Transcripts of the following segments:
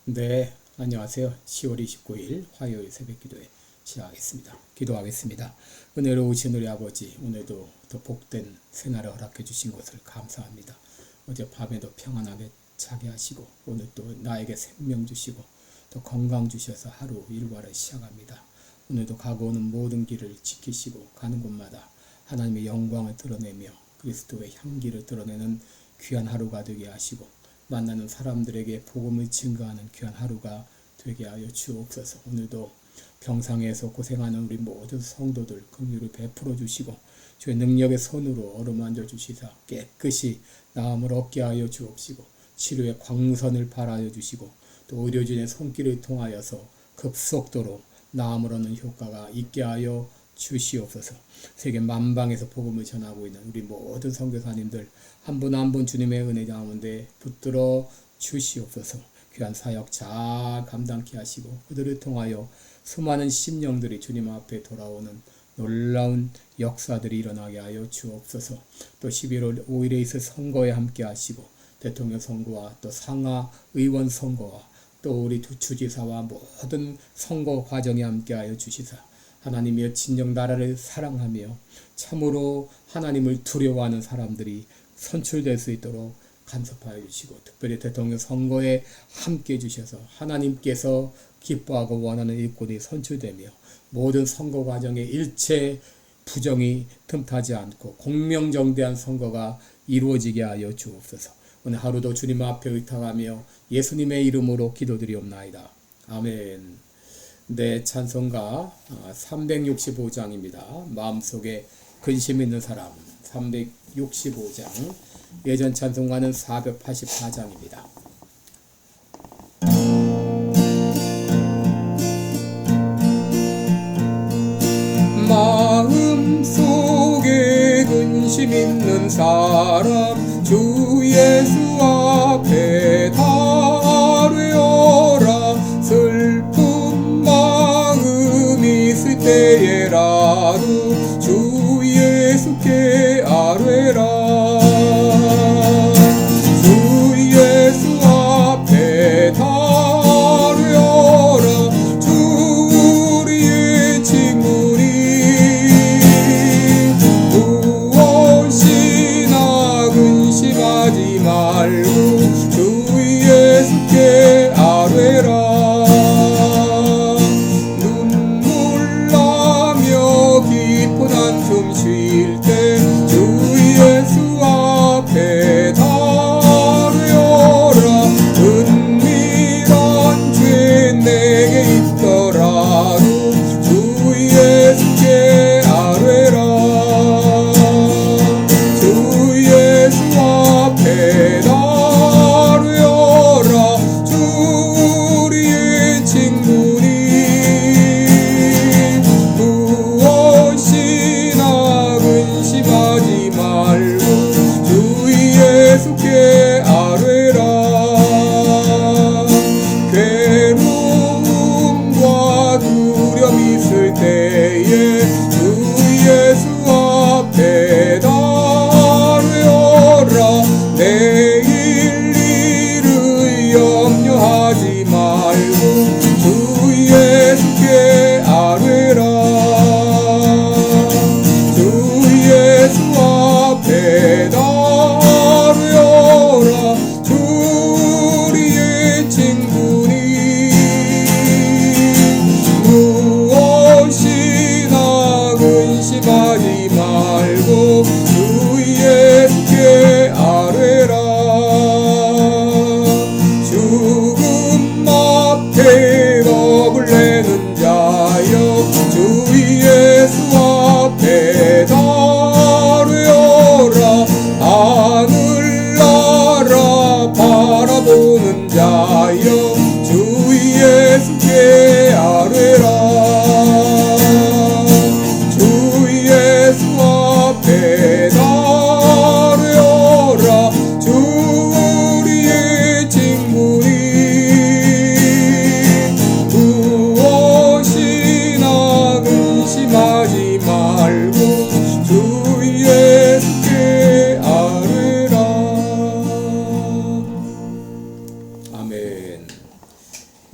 네, 안녕하세요. 10월 29일 화요일 새벽기도에 시작하겠습니다. 기도하겠습니다. 은혜로우신 우리 아버지, 오늘도 더 복된 생활을 허락해 주신 것을 감사합니다. 어제 밤에도 평안하게 자게 하시고 오늘 또 나에게 생명 주시고 또 건강 주셔서 하루 일과를 시작합니다. 오늘도 가고 오는 모든 길을 지키시고 가는 곳마다 하나님의 영광을 드러내며 그리스도의 향기를 드러내는 귀한 하루가 되게 하시고 만나는 사람들에게 복음을 증거하는 귀한 하루가 되게 하여 주옵소서. 오늘도 병상에서 고생하는 우리 모든 성도들 긍휼을 베풀어 주시고 주의 능력의 손으로 어루만져 주시사 깨끗이 나음을 얻게 하여 주옵시고 치료의 광선을 발하여 주시고 또 의료진의 손길을 통하여서 급속도로 나음을 얻는 효과가 있게 하여 주시옵소서. 세계 만방에서 복음을 전하고 있는 우리 모든 선교사님들 한 분 한 분 주님의 은혜 가운데 붙들어 주시옵소서. 귀한 사역 잘 감당케 하시고 그들을 통하여 수많은 심령들이 주님 앞에 돌아오는 놀라운 역사들이 일어나게 하여 주옵소서. 또 11월 5일에 있을 선거에 함께 하시고 대통령 선거와 또 상하 의원 선거와 또 우리 주지사와 모든 선거 과정에 함께 하여 주시사 하나님의 진정 나라를 사랑하며 참으로 하나님을 두려워하는 사람들이 선출될 수 있도록 간섭하여 주시고 특별히 대통령 선거에 함께 해주셔서 하나님께서 기뻐하고 원하는 일꾼이 선출되며 모든 선거 과정에 일체 부정이 틈타지 않고 공명정대한 선거가 이루어지게 하여 주옵소서. 오늘 하루도 주님 앞에 의탁하며 예수님의 이름으로 기도드리옵나이다. 아멘. 네, 찬송가 365장입니다. 마음속에 근심 있는 사람 365장. 예전 찬송가는 484장입니다. 마음속에 근심 있는 사람 주 예수 앞에 다뢰어라. 슬픈 마음 있을 때에라도 주 예수께 아뢰라. 우리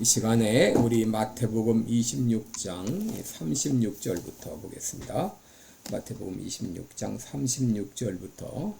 이 시간에 우리 마태복음 26장 36절부터 보겠습니다. 마태복음 26장 36절부터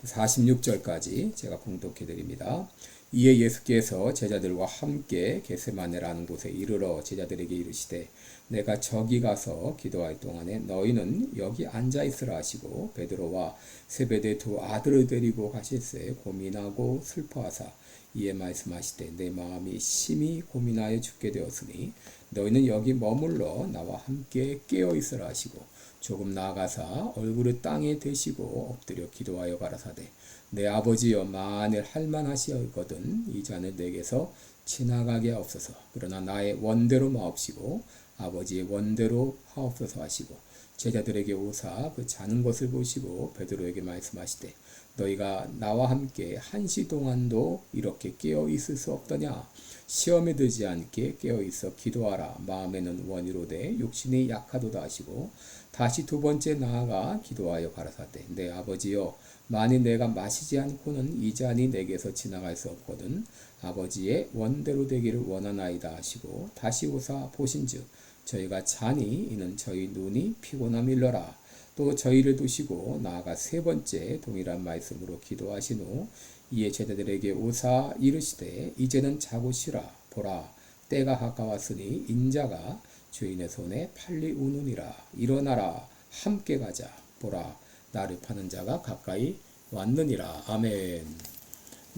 46절까지 제가 봉독해 드립니다. 이에 예수께서 제자들과 함께 겟세마네라는 곳에 이르러 제자들에게 이르시되 내가 저기 가서 기도할 동안에 너희는 여기 앉아 있으라 하시고 베드로와 세베대 두 아들을 데리고 가실새 고민하고 슬퍼하사 이에 말씀하시되 내 마음이 심히 고민하여 죽게 되었으니 너희는 여기 머물러 나와 함께 깨어 있으라 하시고 조금 나아가사 얼굴을 땅에 대시고 엎드려 기도하여 가라사대 내 아버지여 만일 할만하시거든 이 잔을 내게서 지나가게 하옵소서. 그러나 나의 원대로 마옵시고 아버지의 원대로 하옵소서 하시고 제자들에게 오사 그 자는 것을 보시고 베드로에게 말씀하시되 너희가 나와 함께 한시 동안도 이렇게 깨어 있을 수 없더냐. 시험에 들지 않게 깨어 있어 기도하라. 마음에는 원이로되 육신이 약하도다 하시고 다시 두 번째 나아가 기도하여 가라사대 내 아버지여 만일 내가 마시지 않고는 이 잔이 내게서 지나갈 수 없거든 아버지의 원대로 되기를 원하나이다 하시고 다시 오사 보신즉 저희가 자니 이는 저희 눈이 피곤함이 일러라. 또 저희를 두시고 나아가 세 번째 동일한 말씀으로 기도하신 후 이에 제자들에게 오사 이르시되 이제는 자고 쉬라. 보라 때가 가까웠으니 인자가 주인의 손에 팔리 우느니라. 일어나라 함께 가자. 보라 나를 파는 자가 가까이 왔느니라. 아멘.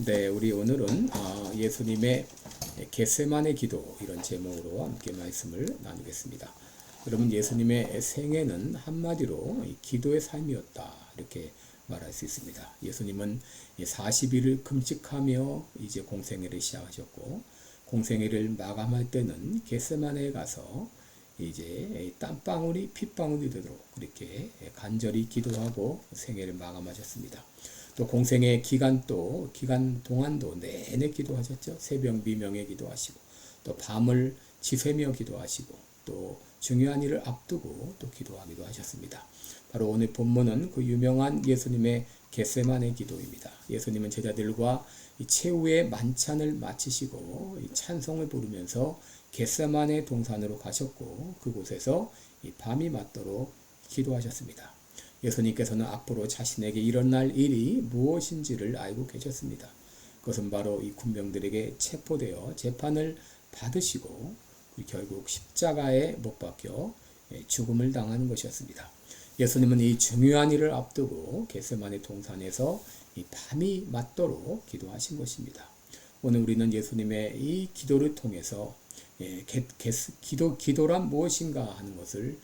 네, 우리 오늘은 예수님의 겟세마네 기도 이런 제목으로 함께 말씀을 나누겠습니다. 여러분 예수님의 생애는 한마디로 기도의 삶이었다 이렇게 말할 수 있습니다. 예수님은 40일을 금식하며 이제 공생애를 시작하셨고 공생애를 마감할 때는 겟세마네에 가서 이제 땀방울이 핏방울이 되도록 그렇게 간절히 기도하고 생애를 마감하셨습니다. 또 공생의 기간 동안도 내내 기도하셨죠. 새벽 미명에 기도하시고 또 밤을 지새며 기도하시고 또 중요한 일을 앞두고 또 기도하기도 하셨습니다. 바로 오늘 본문은 그 유명한 예수님의 겟세마네 기도입니다. 예수님은 제자들과 최후의 만찬을 마치시고 찬송을 부르면서 겟세마네 동산으로 가셨고 그곳에서 밤이 맞도록 기도하셨습니다. 예수님께서는 앞으로 자신에게 일어날 일이 무엇인지를 알고 계셨습니다. 그것은 바로 이 군병들에게 체포되어 재판을 받으시고 결국 십자가에 못 박혀 죽음을 당하는 것이었습니다. 예수님은 이 중요한 일을 앞두고 겟세마네 동산에서 이 밤이 맞도록 기도하신 것입니다. 오늘 우리는 예수님의 이 기도를 통해서 기도란 무엇인가 하는 것을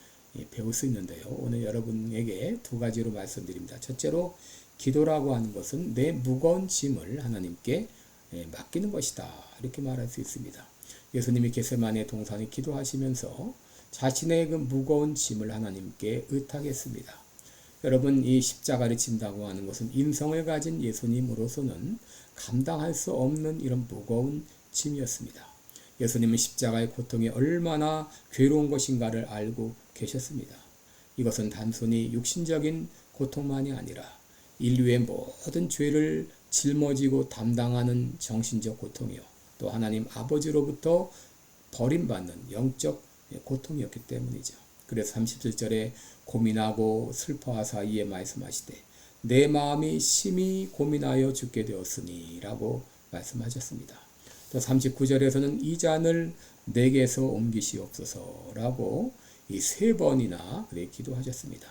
배울 수 있는데요. 오늘 여러분에게 두 가지로 말씀드립니다. 첫째로 기도라고 하는 것은 내 무거운 짐을 하나님께 맡기는 것이다. 이렇게 말할 수 있습니다. 예수님이 겟세마네 동산에 기도하시면서 자신의 그 무거운 짐을 하나님께 의탁했습니다. 여러분 이 십자가를 진다고 하는 것은 인성을 가진 예수님으로서는 감당할 수 없는 이런 무거운 짐이었습니다. 예수님은 십자가의 고통이 얼마나 괴로운 것인가를 알고 계셨습니다. 이것은 단순히 육신적인 고통만이 아니라 인류의 모든 죄를 짊어지고 담당하는 정신적 고통이요. 또 하나님 아버지로부터 버림받는 영적 고통이었기 때문이죠. 그래서 37절에 고민하고 슬퍼하사 이에 말씀하시되 내 마음이 심히 고민하여 죽게 되었으니 라고 말씀하셨습니다. 또 39절에서는 이 잔을 내게서 옮기시옵소서 라고 이 세 번이나 그래 기도하셨습니다.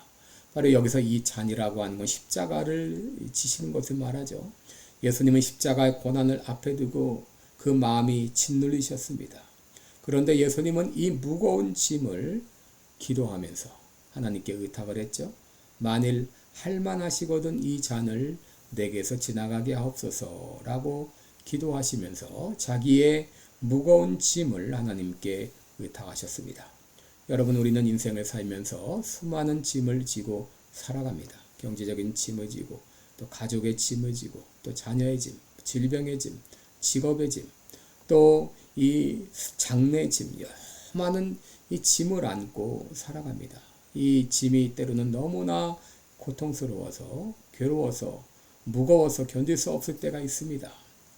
바로 여기서 이 잔이라고 하는 건 십자가를 지시는 것을 말하죠. 예수님은 십자가의 고난을 앞에 두고 그 마음이 짓눌리셨습니다. 그런데 예수님은 이 무거운 짐을 기도하면서 하나님께 의탁을 했죠. 만일 할만하시거든 이 잔을 내게서 지나가게 하옵소서 라고 기도하시면서 자기의 무거운 짐을 하나님께 의탁하셨습니다. 여러분 우리는 인생을 살면서 수많은 짐을 지고 살아갑니다. 경제적인 짐을 지고 또 가족의 짐을 지고 또 자녀의 짐, 질병의 짐, 직업의 짐, 또 이 장래 짐, 많은 이 짐을 안고 살아갑니다. 이 짐이 때로는 너무나 고통스러워서 괴로워서 무거워서 견딜 수 없을 때가 있습니다.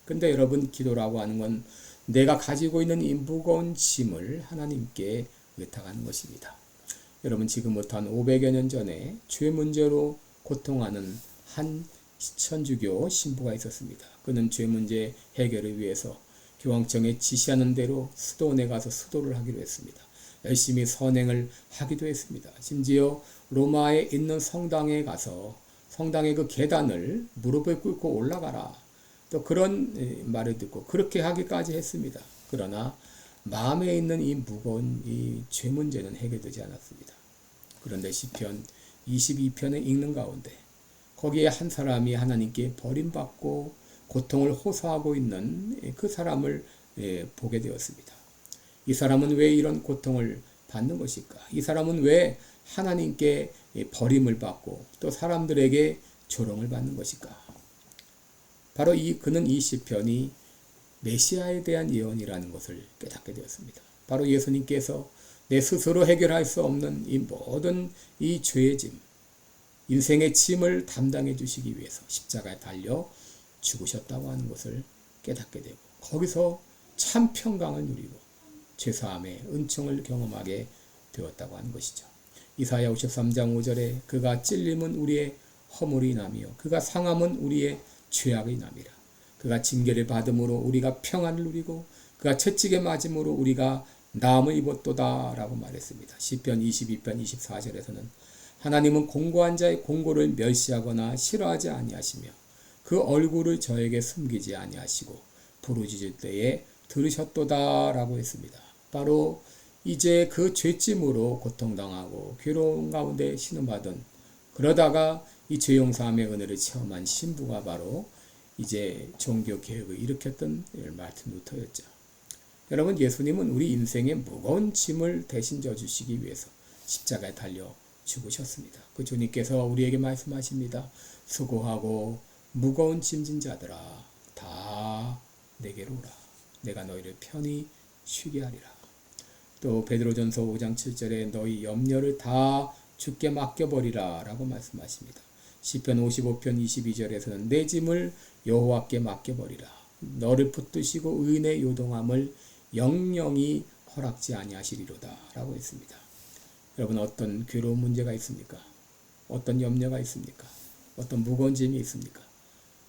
근데 여러분 기도라고 하는 건 내가 가지고 있는 이 무거운 짐을 하나님께 의탁하는 것입니다. 여러분, 지금부터 한 500여 년 전에 죄 문제로 고통하는 한 천주교 신부가 있었습니다. 그는 죄 문제 해결을 위해서 교황청에 지시하는 대로 수도원에 가서 수도를 하기로 했습니다. 열심히 선행을 하기도 했습니다. 심지어 로마에 있는 성당에 가서 성당의 그 계단을 무릎을 꿇고 올라가라, 또 그런 말을 듣고 그렇게 하기까지 했습니다. 그러나 마음에 있는 이 무거운 이 죄 문제는 해결되지 않았습니다. 그런데 시편 22편에 읽는 가운데 거기에 한 사람이 하나님께 버림받고 고통을 호소하고 있는 그 사람을 보게 되었습니다. 이 사람은 왜 이런 고통을 받는 것일까? 이 사람은 왜 하나님께 버림을 받고 또 사람들에게 조롱을 받는 것일까? 바로 그는 이 시편이 메시아에 대한 예언이라는 것을 깨닫게 되었습니다. 바로 예수님께서 내 스스로 해결할 수 없는 이 모든 이 죄의 짐, 인생의 짐을 담당해 주시기 위해서 십자가에 달려 죽으셨다고 하는 것을 깨닫게 되고, 거기서 참 평강을 누리고 죄사함의 은총을 경험하게 되었다고 하는 것이죠. 이사야 53장 5절에 그가 찔림은 우리의 허물이 남이요 그가 상함은 우리의 죄악의 남이라. 그가 징계를 받음으로 우리가 평안을 누리고 그가 채찍에 맞음으로 우리가 나음을 입었도다 라고 말했습니다. 시편 22편 24절에서는 하나님은 공고한 자의 공고를 멸시하거나 싫어하지 아니하시며 그 얼굴을 저에게 숨기지 아니하시고 부르짖을 때에 들으셨도다 라고 했습니다. 바로 이제 그 죄짐으로 고통당하고 괴로운 가운데 신음하던, 그러다가 이 죄용사함의 은혜를 체험한 신부가 바로 이제 종교개혁을 일으켰던 마틴 루터였죠. 여러분, 예수님은 우리 인생의 무거운 짐을 대신 져주시기 위해서 십자가에 달려 죽으셨습니다. 그 주님께서 우리에게 말씀하십니다. 수고하고 무거운 짐진 자들아 다 내게로 오라. 내가 너희를 편히 쉬게 하리라. 또 베드로전서 5장 7절에 너희 염려를 다 주께 맡겨버리라 라고 말씀하십니다. 시편 55편 22절에서는 내 짐을 여호와께 맡겨버리라. 너를 붙드시고 의인의 요동함을 영영이 허락지 아니하시리로다 라고 했습니다. 여러분, 어떤 괴로운 문제가 있습니까? 어떤 염려가 있습니까? 어떤 무거운 짐이 있습니까?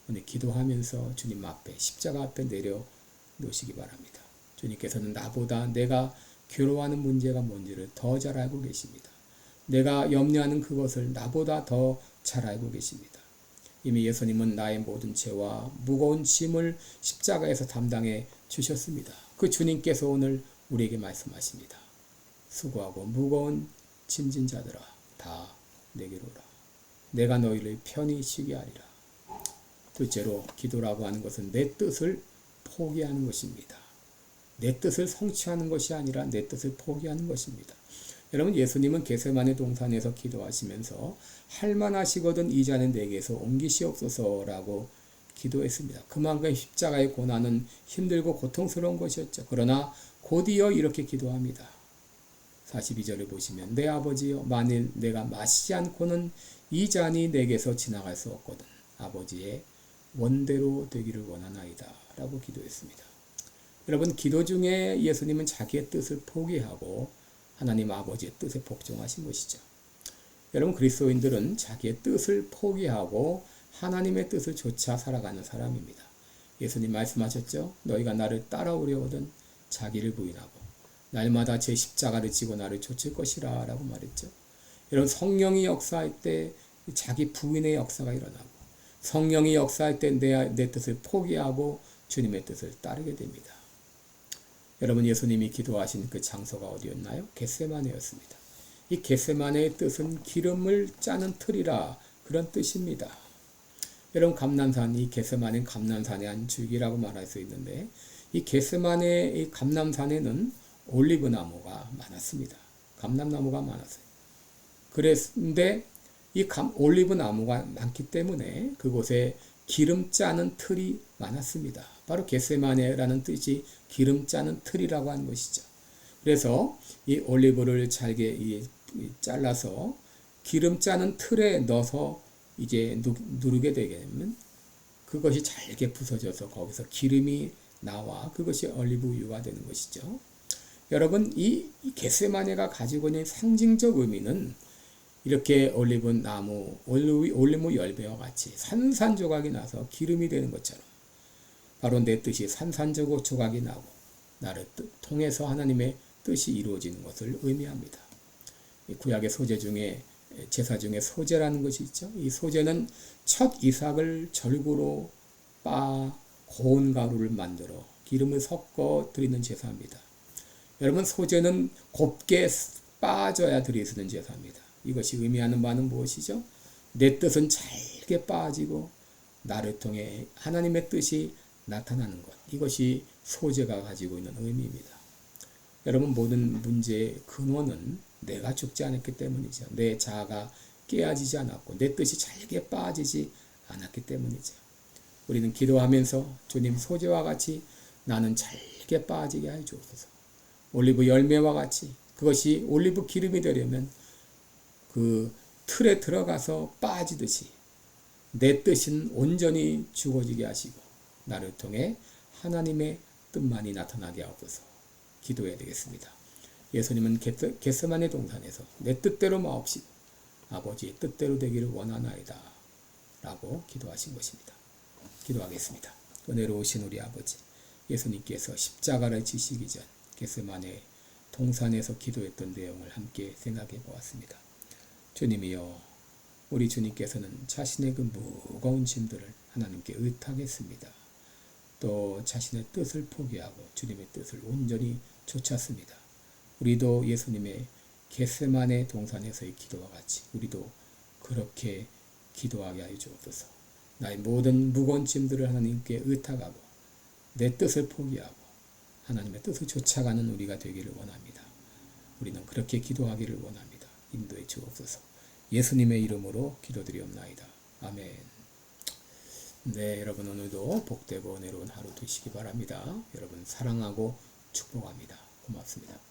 오늘 기도하면서 주님 앞에, 십자가 앞에 내려놓으시기 바랍니다. 주님께서는 나보다 내가 괴로워하는 문제가 뭔지를 더 잘 알고 계십니다. 내가 염려하는 그것을 나보다 더 잘 알고 계십니다. 이미 예수님은 나의 모든 죄와 무거운 짐을 십자가에서 담당해 주셨습니다. 그 주님께서 오늘 우리에게 말씀하십니다. 수고하고 무거운 짐진 자들아 다 내게로 오라. 내가 너희를 편히 쉬게 하리라. 둘째로, 기도라고 하는 것은 내 뜻을 포기하는 것입니다. 내 뜻을 성취하는 것이 아니라 내 뜻을 포기하는 것입니다. 여러분, 예수님은 겟세마네 동산에서 기도하시면서 할만하시거든 이 잔을 내게서 옮기시옵소서라고 기도했습니다. 그만큼 십자가의 고난은 힘들고 고통스러운 것이었죠. 그러나 곧이어 이렇게 기도합니다. 42절을 보시면 내 아버지여, 만일 내가 마시지 않고는 이 잔이 내게서 지나갈 수 없거든 아버지의 원대로 되기를 원하나이다 라고 기도했습니다. 여러분, 기도 중에 예수님은 자기의 뜻을 포기하고 하나님 아버지의 뜻에 복종하신 것이죠. 여러분, 그리스도인들은 자기의 뜻을 포기하고 하나님의 뜻을 좇아 살아가는 사람입니다. 예수님 말씀하셨죠. 너희가 나를 따라오려거든 자기를 부인하고 날마다 제 십자가를 지고 나를 좇을 것이라 라고 말했죠. 여러분, 성령이 역사할 때 자기 부인의 역사가 일어나고, 성령이 역사할 때 내 뜻을 포기하고 주님의 뜻을 따르게 됩니다. 여러분, 예수님이 기도하신 그 장소가 어디였나요? 겟세마네였습니다. 이 겟세마네의 뜻은 기름을 짜는 틀이라 그런 뜻입니다. 여러분, 감람산, 이 겟세마네는 감람산의 한 줄기라고 말할 수 있는데, 이 겟세마네 이 감람산에는 올리브 나무가 많았습니다. 감람나무가 많았어요. 그런데 이 올리브 나무가 많기 때문에 그곳에 기름 짜는 틀이 많았습니다. 바로 겟세마네라는 뜻이 기름 짜는 틀이라고 하는 것이죠. 그래서 이 올리브를 잘게 잘라서 기름 짜는 틀에 넣어서 이제 누르게 되게 되면 그것이 잘게 부서져서 거기서 기름이 나와 그것이 올리브 우유가 되는 것이죠. 여러분, 이 겟세마네가 가지고 있는 상징적 의미는 이렇게 올리브 나무, 올리브 열매와 같이 산산조각이 나서 기름이 되는 것처럼 바로 내 뜻이 산산조각이 나고 나를 통해서 하나님의 뜻이 이루어지는 것을 의미합니다. 구약의 소재 중에 제사 중에 소제라는 것이 있죠. 이 소제는 첫 이삭을 절구로 빻아 고운 가루를 만들어 기름을 섞어 드리는 제사입니다. 여러분, 소제는 곱게 빻아져야 드리는 제사입니다. 이것이 의미하는 바는 무엇이죠? 내 뜻은 잘게 빻아지고 나를 통해 하나님의 뜻이 나타나는 것. 이것이 소제가 가지고 있는 의미입니다. 여러분, 모든 문제의 근원은 내가 죽지 않았기 때문이죠. 내 자아가 깨어지지 않았고 내 뜻이 잘게 빠지지 않았기 때문이죠. 우리는 기도하면서 주님, 소제와 같이 나는 잘게 빠지게 해 주옵소서. 올리브 열매와 같이 그것이 올리브 기름이 되려면 그 틀에 들어가서 빠지듯이 내 뜻은 온전히 죽어지게 하시고 나를 통해 하나님의 뜻만이 나타나게 하옵소서. 기도해야 되겠습니다. 예수님은 겟세마네 동산에서 내 뜻대로 마옵시고 아버지의 뜻대로 되기를 원하나이다 라고 기도하신 것입니다. 기도하겠습니다. 은혜로우신 우리 아버지, 예수님께서 십자가를 지시기 전 겟세마네 동산에서 기도했던 내용을 함께 생각해 보았습니다. 주님이여, 우리 주님께서는 자신의 그 무거운 짐들을 하나님께 의탁했습니다. 또 자신의 뜻을 포기하고 주님의 뜻을 온전히 좇았습니다. 우리도 예수님의 겟세마네 동산에서의 기도와 같이 우리도 그렇게 기도하게 하여 주옵소서. 나의 모든 무거운 짐들을 하나님께 의탁하고 내 뜻을 포기하고 하나님의 뜻을 좇아가는 우리가 되기를 원합니다. 우리는 그렇게 기도하기를 원합니다. 인도해 주옵소서. 예수님의 이름으로 기도드리옵나이다. 아멘. 네, 여러분, 오늘도 복되고 은혜로운 하루 되시기 바랍니다. 여러분 사랑하고 축복합니다. 고맙습니다.